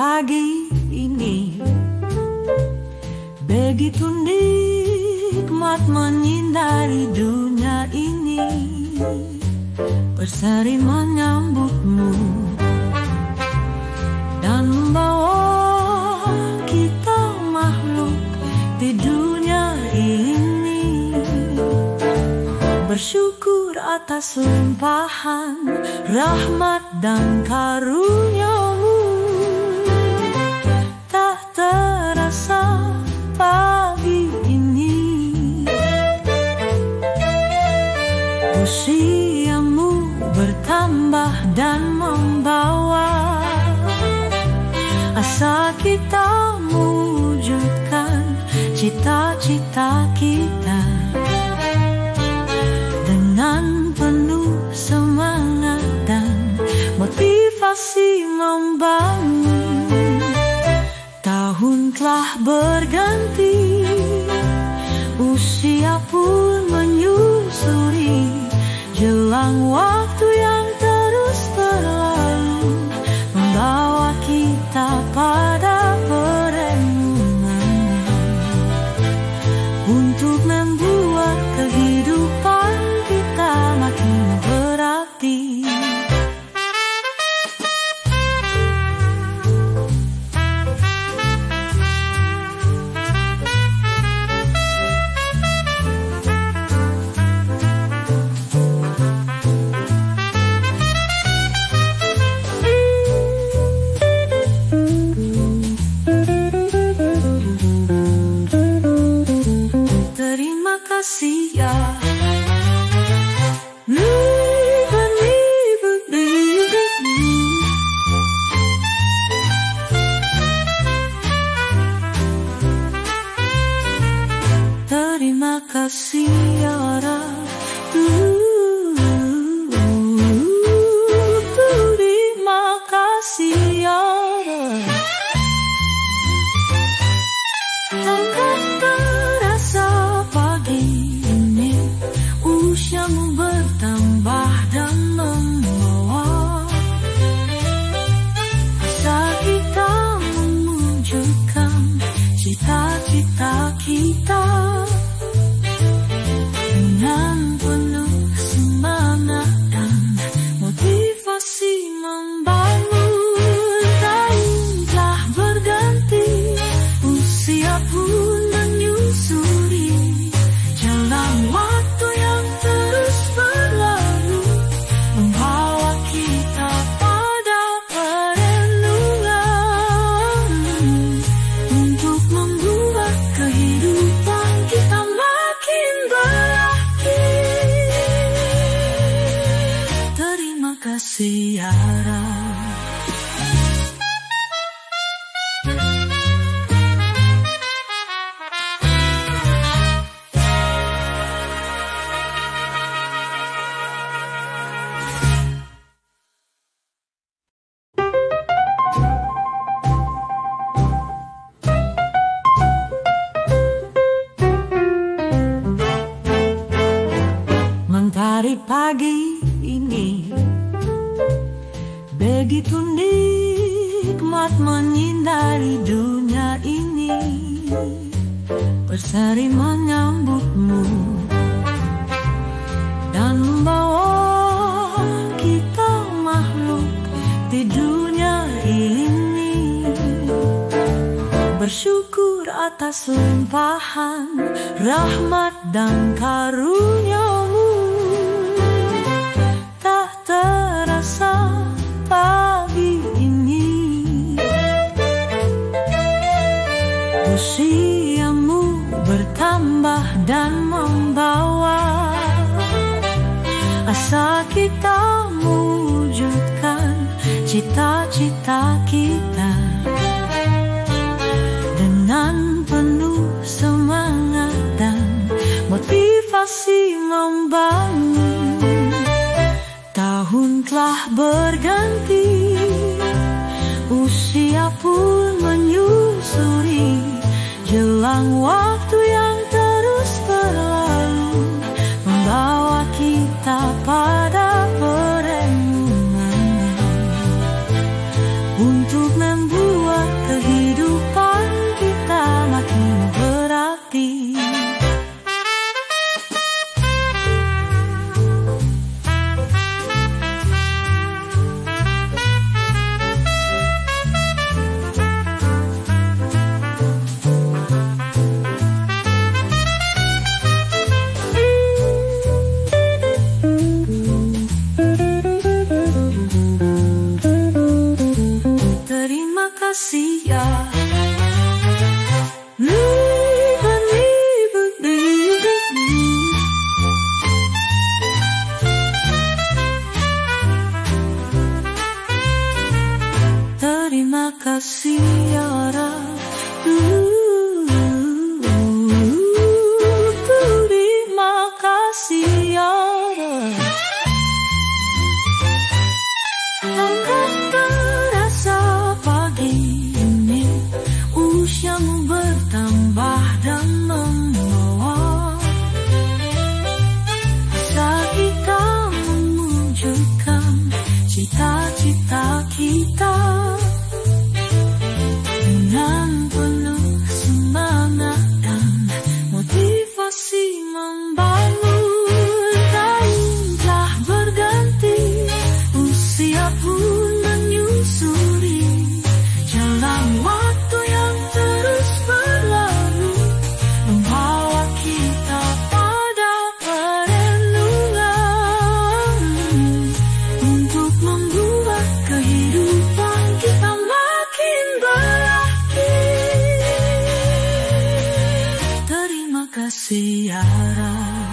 pagi ini begitu nikmat menyinari dunia ini, berseri menyambutmu dan membawa kita makhluk di dunia ini bersyukur atas limpahan rahmat dan karunia-Mu. Tak terasa pagi ini usiamu bertambah dan membawa asa kita mewujudkan cita-cita kita dengan penuh semangat dan motivasi membangun. Tahun telah berganti, usia pun menyusuri, jelang waktu yang terus berlalu membawa kita pada perenungan untuk membuat kehidupan kita makin berarti. Terima kasih ya. Terima kasih ya Rab. Terima kasih ya Rab. Tanpa terasa pagi ini usiamu bertambah dan membawa asa kita mewujudkan cita-cita kita dengan penuh semangat dan motivasi membangun. Tahun telah berganti, usia pun menyusuri, jalan waktu yang terus berlalu membawa kita pada perenungan untuk membuat kehidupan kita makin berarti. Terima kasih ya Rab. Mentari pagi ini begitu nikmat menyinari dunia ini, berseri menyambutmu dan membawa kita makhluk di dunia ini bersyukur atas limpahan rahmat dan karunia-Mu. Tak terasa pagi ini usiamu bertambah dan membawa asa kita mewujudkan cita-cita kita dengan penuh semangat dan motivasi membangun. Tahun telah berganti, usia pun menyusuri, jelang waktu yang terus berlalu membawa kita pada perenungan untuk membuat kita dengan penuh semangat dan motivasi membangun. Tahun telah berganti, usia pun menyusuri, jalan waktu yang terus berlalu membawa kita pada perenungan untuk membuat kehidupan kita makin berarti. Terima kasih ya Ra.